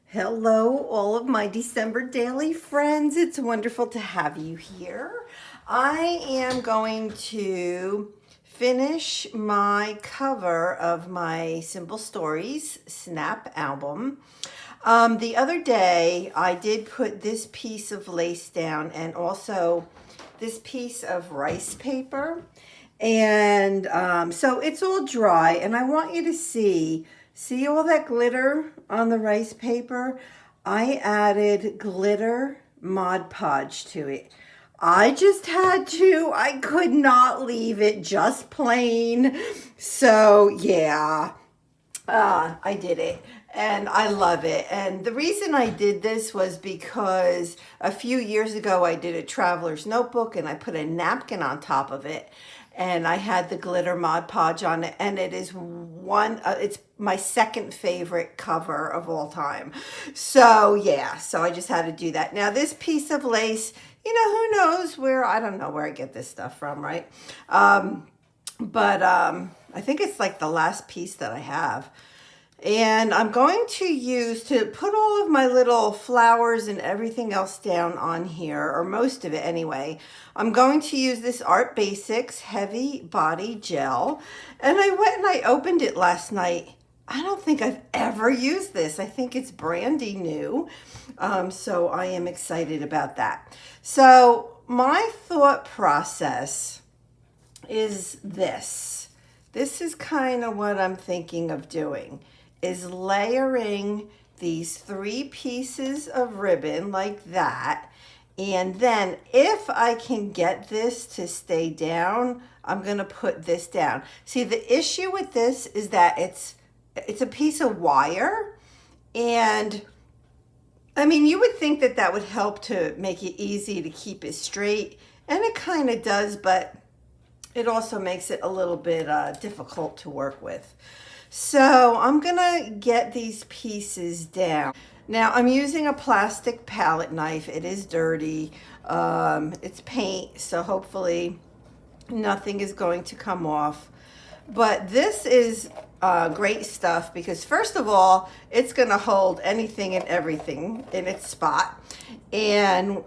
Hello, all of my December daily friends. It's wonderful to have you here. I am going to finish my cover of my Simple Stories Snap album. The other day, I did put this piece of lace down and also this piece of rice paper. And so it's all dry, and I want you to see all that glitter on the rice paper. I added glitter Mod Podge to it. I just had to. I could not leave it just plain. So yeah, I did it and I love it. And the reason I did this was because a few years ago I did a traveler's notebook and I put a napkin on top of it and I had the glitter Mod Podge on it, and it is it's my second favorite cover of all time. So yeah, so I just had to do that. Now this piece of lace, who knows where, I don't know where I get this stuff from, right? But I think it's like the last piece that I have. And I'm going to put all of my little flowers and everything else down on here, or most of it anyway. I'm going to use this Art Basics Heavy Body Gel. And I went and I opened it last night. I don't think I've ever used this. I think it's brandy new. So I am excited about that. So my thought process is this. This is kind of what I'm thinking of doing, is layering these 3 pieces of ribbon like that. And then if I can get this to stay down, I'm going to put this down. See, the issue with this is that it's a piece of wire, and I mean, you would think that that would help to make it easy to keep it straight, and it kind of does, but it also makes it a little bit difficult to work with. So I'm gonna get these pieces down. Now I'm using a plastic palette knife. It is dirty. It's paint, so hopefully nothing is going to come off. But this is great stuff because first of all, it's gonna hold anything and everything in its spot. And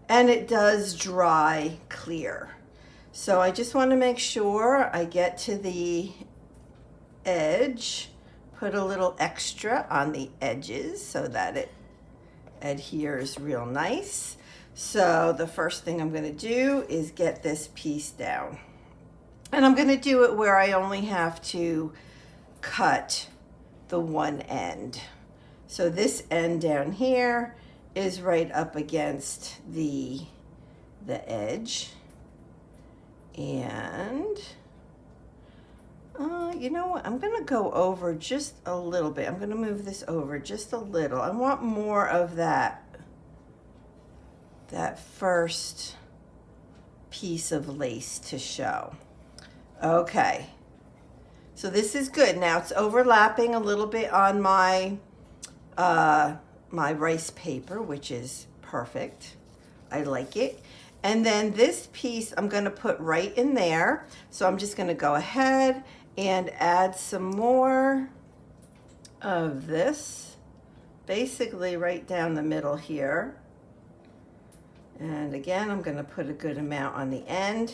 it does dry clear. So I just want to make sure I get to the edge, put a little extra on the edges so that it adheres real nice. So the first thing I'm going to do is get this piece down. And I'm going to do it where I only have to cut the one end. So this end down here is right up against the edge. And you know what? I'm going to go over just a little bit. I'm going to move this over just a little. I want more of that first piece of lace to show. Okay. So this is good. Now it's overlapping a little bit on my my rice paper, which is perfect. I like it. And then this piece I'm going to put right in there. So I'm just going to go ahead and add some more of this, basically right down the middle here. And again, I'm going to put a good amount on the end.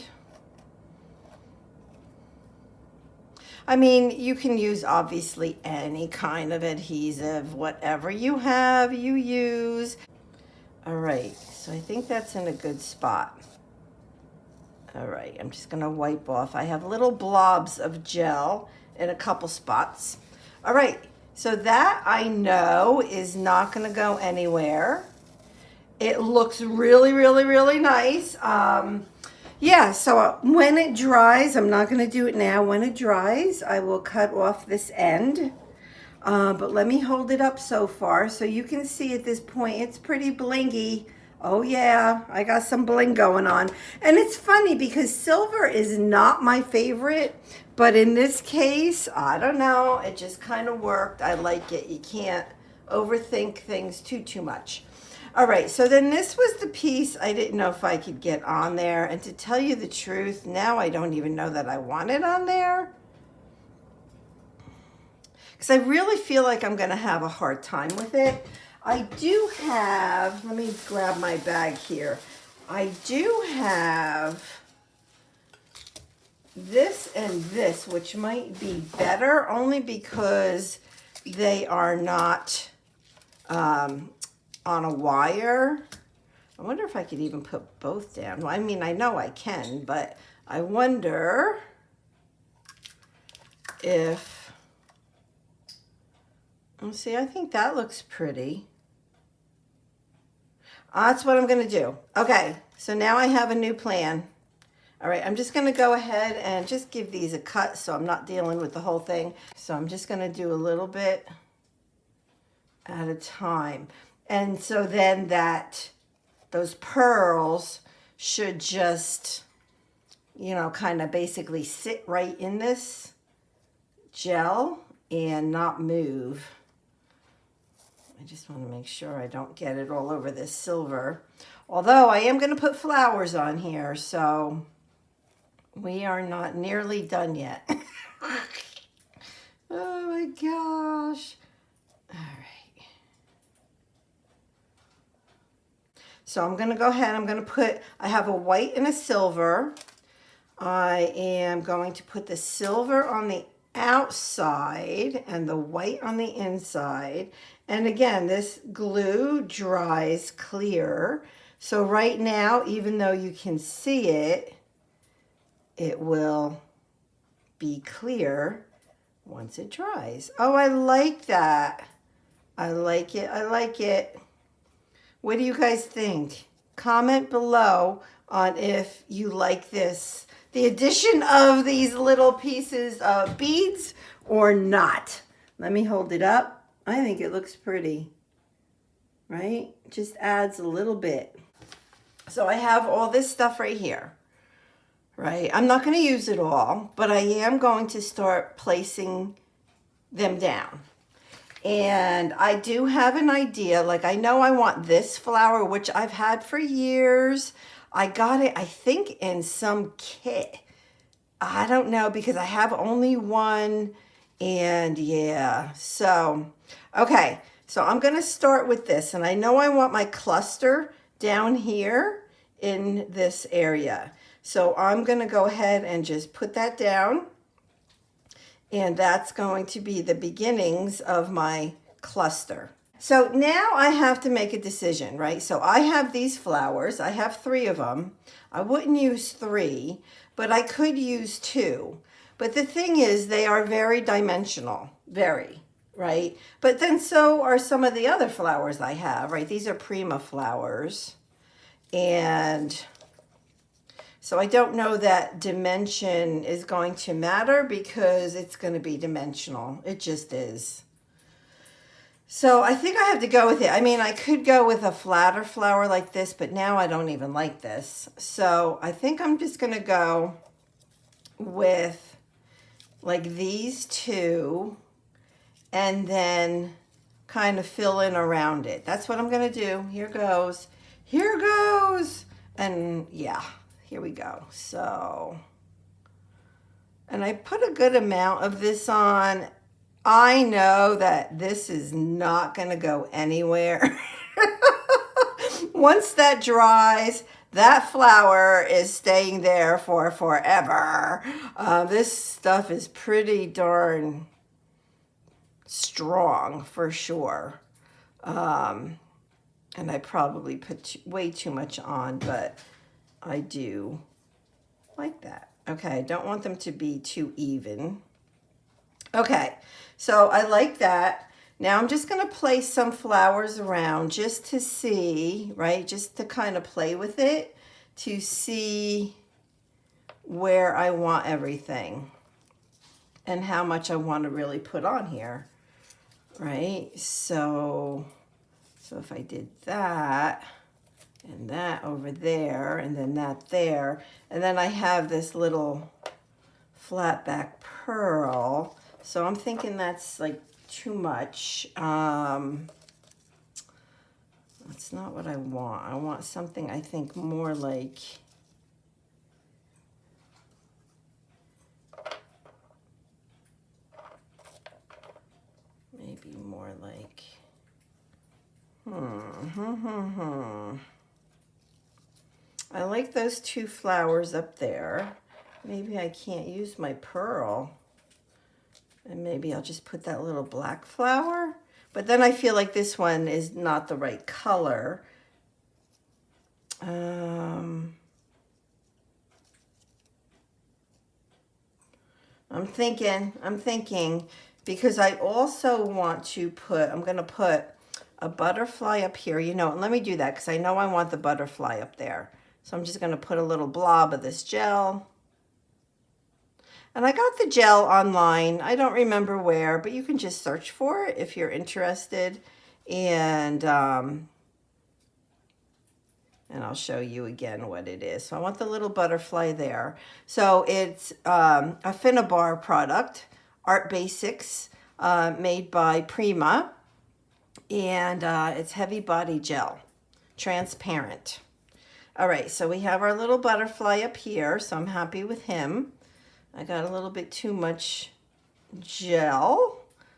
I mean, you can use obviously any kind of adhesive, whatever you have, you use. All right, so I think that's in a good spot. All right, I'm just gonna wipe off. I have little blobs of gel in a couple spots. All right, so that I know is not gonna go anywhere. It looks really, really, really nice. Yeah, so when it dries, I'm not gonna do it now. When it dries, I will cut off this end. But let me hold it up so far so you can see at this point it's pretty blingy. Oh yeah, I got some bling going on. And it's funny because silver is not my favorite, but in this case, I don't know, it just kind of worked. I like it. You can't overthink things too much. All right, so then this was the piece I didn't know if I could get on there. And to tell you the truth, now I don't even know that I want it on there. because I really feel like I'm going to have a hard time with it. I do have, let me grab my bag here. I do have this and this, which might be better only because they are not on a wire. I wonder if I could even put both down. Well, I mean, I know I can, but I wonder if, let's see, I think that looks pretty. That's what I'm going to do. Okay, so now I have a new plan. All right, I'm just going to go ahead and just give these a cut so I'm not dealing with the whole thing. So I'm just going to do a little bit at a time. And so then those pearls should just, you know, kind of basically sit right in this gel and not move. I just want to make sure I don't get it all over this silver. Although I am going to put flowers on here, so we are not nearly done yet. Oh my gosh. All right. So I'm going to go ahead. I'm going to put, I have a white and a silver. I am going to put the silver on the outside and the white on the inside. And again, this glue dries clear. So right now, even though you can see it, it will be clear once it dries. Oh, I like that. I like it. I like it. What do you guys think? Comment below on if you like this, the addition of these little pieces of beads or not. Let me hold it up. I think it looks pretty, right? Just adds a little bit. So I have all this stuff right here, right? I'm not going to use it all, but I am going to start placing them down. And I do have an idea, like I know I want this flower, which I've had for years. I got it, I think, in some kit. I don't know, because I have only one, and yeah. So, okay, so I'm going to start with this, and I know I want my cluster down here in this area. So I'm going to go ahead and just put that down. And that's going to be the beginnings of my cluster. So now I have to make a decision, right? So I have these flowers. I have 3 of them. I wouldn't use 3, but I could use 2. But the thing is, they are very dimensional, very, right? But then so are some of the other flowers I have, right? These are Prima flowers. And so I don't know that dimension is going to matter because it's going to be dimensional. It just is. So I think I have to go with it. I mean, I could go with a flatter flower like this, but now I don't even like this. So I think I'm just going to go with like these 2 and then kind of fill in around it. That's what I'm going to do. Here goes. Here goes. And yeah. Here we go. So, and I put a good amount of this on. I know that this is not going to go anywhere. Once that dries, that flower is staying there for forever. This stuff is pretty darn strong for sure. And I probably put way too much on, but I do like that. Okay, I don't want them to be too even. Okay, so I like that. Now I'm just going to place some flowers around just to see, right? Just to kind of play with it, to see where I want everything and how much I want to really put on here, right? So if I did that, and that over there, and then that there. And then I have this little flat back pearl. So I'm thinking that's like too much. That's not what I want. I want something, I think, more like, like? I like those two flowers up there. Maybe I can't use my pearl. And maybe I'll just put that little black flower. But then I feel like this one is not the right color. I'm thinking, because I also want to put, I'm going to put a butterfly up here. You know, and let me do that because I know I want the butterfly up there. So I'm just going to put a little blob of this gel. And I got the gel online. I don't remember where, but you can just search for it if you're interested. And I'll show you again what it is. So I want the little butterfly there. So it's a Finnabar product, Art Basics, made by Prima. And it's heavy body gel, transparent. All right, so we have our little butterfly up here, so I'm happy with him. I got a little bit too much gel,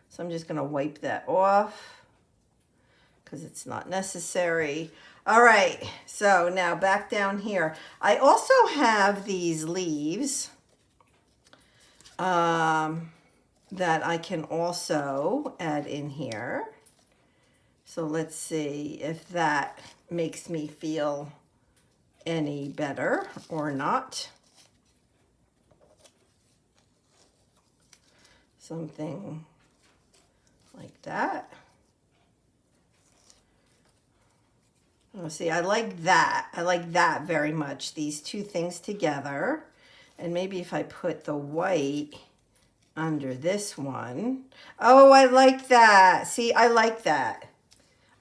so I'm just going to wipe that off because it's not necessary. All right, so now back down here. I also have these leaves that I can also add in here. So let's see if that makes me feel any better or not. Something like that. Oh, see, I like that. I like that very much, these two things together. And maybe if I put the white under this one. Oh, I like that. See, I like that.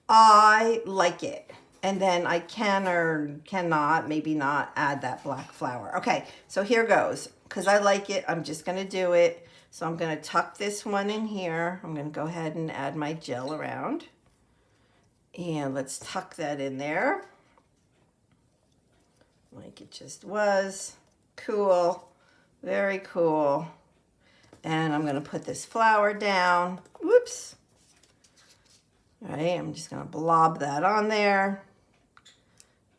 I like it. And then I can or cannot, maybe not, add that black flower. Okay, so here goes. Because I like it, I'm just going to do it. So I'm going to tuck this one in here. I'm going to go ahead and add my gel around. And let's tuck that in there. Like it just was. Cool. Very cool. And I'm going to put this flower down. Whoops. All right, I'm just going to blob that on there.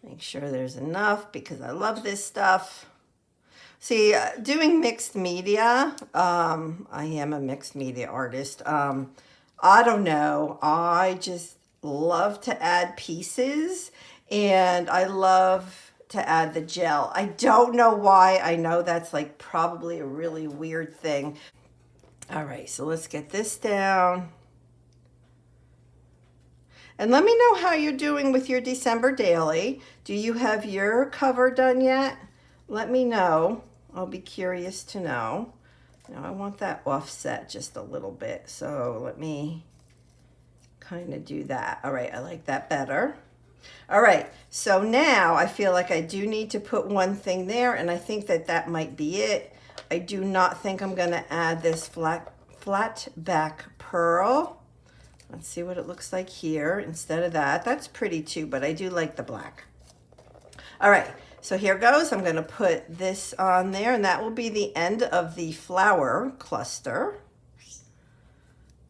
Make sure there's enough because I love this stuff. See, doing mixed media, I am a mixed media artist. I don't know. I just love to add pieces and I love to add the gel. I don't know why. I know that's like probably a really weird thing. All right, so let's get this down. And let me know how you're doing with your December daily. Do you have your cover done yet? Let me know. I'll be curious to know. Now I want that offset just a little bit. So let me kind of do that. All right, I like that better. All right, so now I feel like I do need to put one thing there, and I think that that might be it. I do not think I'm going to add this flat back pearl. Let's see what it looks like here instead of that. That's pretty too, but I do like the black. All right, so here goes. I'm going to put this on there, and that will be the end of the flower cluster.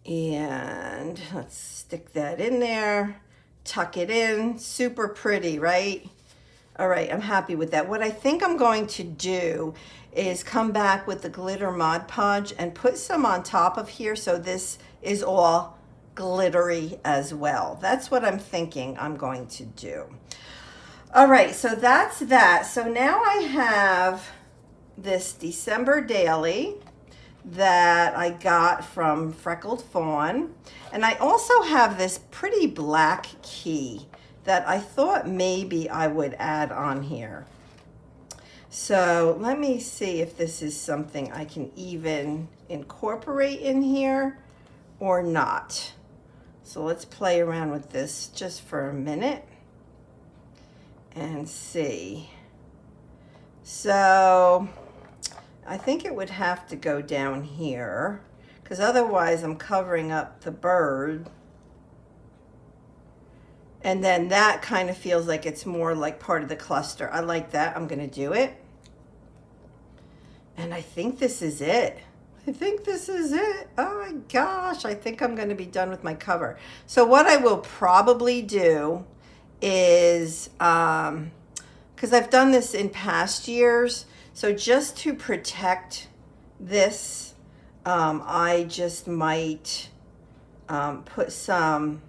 And let's stick that in there, tuck it in. Super pretty, right? All right, I'm happy with that. What I think I'm going to do is come back with the glitter Mod Podge and put some on top of here so this is all glittery as well. That's what I'm thinking I'm going to do. All right, so that's that. So now I have this December daily that I got from Freckled Fawn. And I also have this pretty black key that I thought maybe I would add on here. So let me see if this is something I can even incorporate in here or not. So let's play around with this just for a minute and see. So I think it would have to go down here because otherwise I'm covering up the bird. And then that kind of feels like it's more like part of the cluster. I like that. I'm going to do it. And I think this is it. I think this is it. Oh my gosh, I think I'm going to be done with my cover. So what I will probably do is, because I've done this in past years, so just to protect this, I just might put some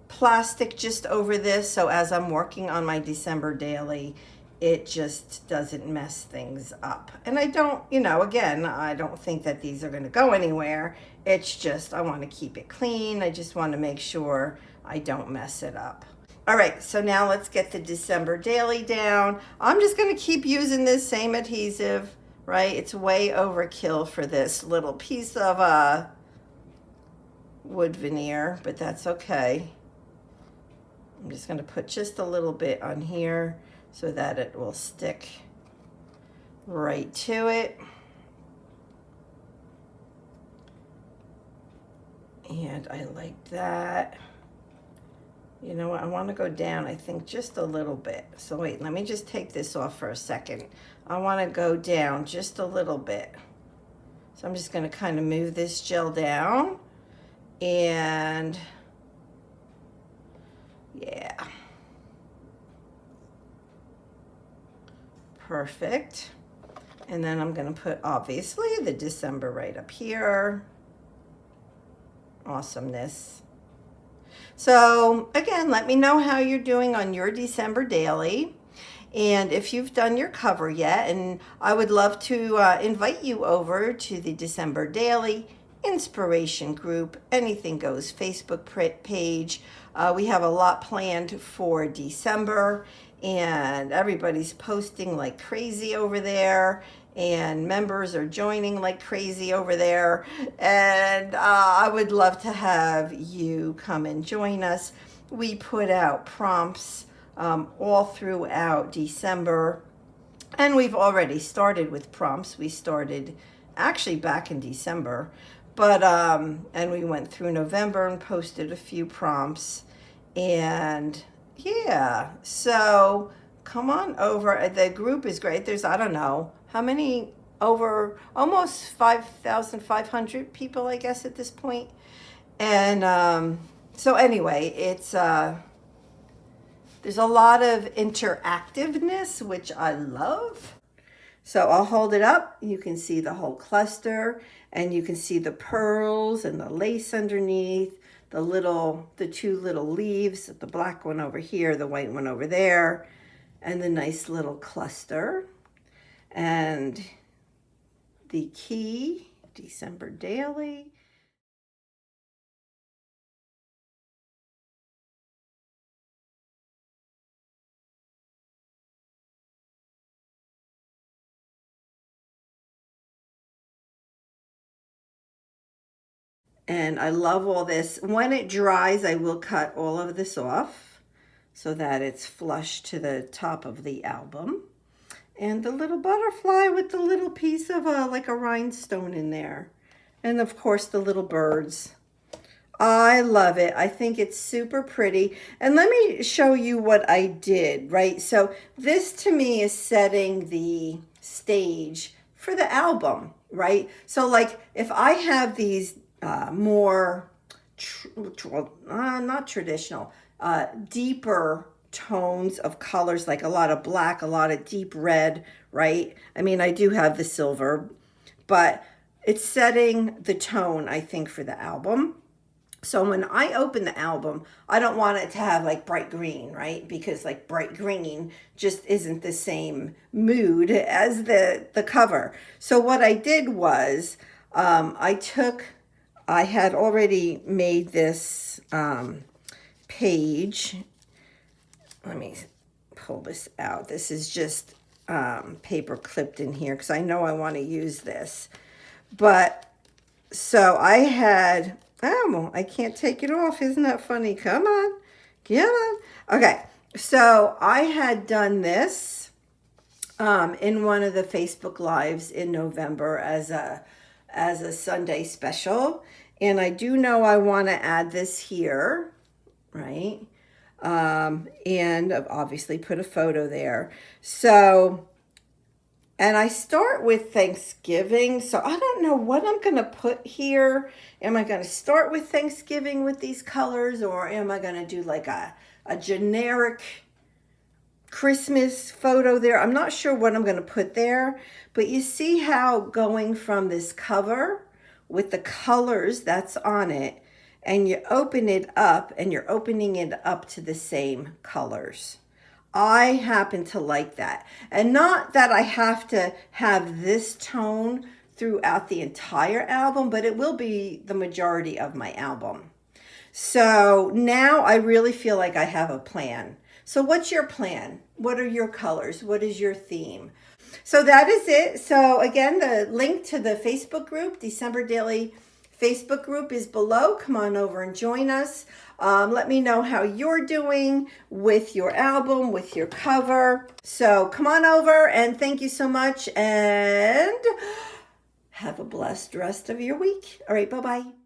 plastic just over this, so as I'm working on my December daily, it just doesn't mess things up. And I don't, again, I don't think that these are going to go anywhere. It's just I want to keep it clean. I just want to make sure I don't mess it up. All right, so now let's get the December daily down. I'm just going to keep using this same adhesive, right? It's way overkill for this little piece of wood veneer, but that's okay. I'm just going to put just a little bit on here so that it will stick right to it. And I like that. You know what, I want to go down, I think, just a little bit. So wait, let me just take this off for a second. I want to go down just a little bit. So I'm just going to kind of move this gel down. And yeah. Perfect. And then I'm going to put, obviously, the December right up here. Awesomeness. So again, let me know how you're doing on your December daily. And if you've done your cover yet, and I would love to invite you over to the December Daily Inspiration Group, Anything Goes Facebook page. We have a lot planned for December, and everybody's posting like crazy over there, and members are joining like crazy over there. And I would love to have you come and join us. We put out prompts all throughout December, and we've already started with prompts. We started actually back in December, but and we went through November and posted a few prompts. And yeah, so come on over. The group is great. There's, I don't know how many, over almost 5,500 people, I guess, at this point. And so anyway, it's there's a lot of interactiveness, which I love. So I'll hold it up. You can see the whole cluster, and you can see the pearls and the lace underneath, the two little leaves, the black one over here, the white one over there, and the nice little cluster. And the key, December Daily. And I love all this. When it dries, I will cut all of this off so that it's flush to the top of the album. And the little butterfly with the little piece of like a rhinestone in there. And of course the little birds. I love it. I think it's super pretty. And let me show you what I did, right? So this to me is setting the stage for the album, right? So like if I have these more, not traditional, deeper tones of colors, like a lot of black, a lot of deep red, right? I mean, I do have the silver, but it's setting the tone, I think, for the album. So when I open the album, I don't want it to have like bright green, right? Because like bright green just isn't the same mood as the cover. So what I did was I had already made this page. Let me pull this out. This is just paper clipped in here because I know I want to use this. But so I had, oh, I can't take it off. Isn't that funny? Come on. Come on. Okay. So I had done this in one of the Facebook Lives in November as a Sunday special. And I do know I want to add this here, right? And obviously put a photo there. So And I start with Thanksgiving, so I don't know what I'm going to put here. Am I going to start with Thanksgiving with these colors, or am I going to do like a generic Christmas photo there? I'm not sure what I'm going to put there, but you see how going from this cover with the colors that's on it, and you open it up and you're opening it up to the same colors. I happen to like that. And not that I have to have this tone throughout the entire album, but it will be the majority of my album. So now I really feel like I have a plan. So what's your plan? What are your colors? What is your theme? So that is it. So again, the link to the Facebook group, December Daily Facebook group, is below. Come on over and join us. Let me know how you're doing with your album, with your cover. So come on over, and thank you so much, and have a blessed rest of your week. All right, bye-bye.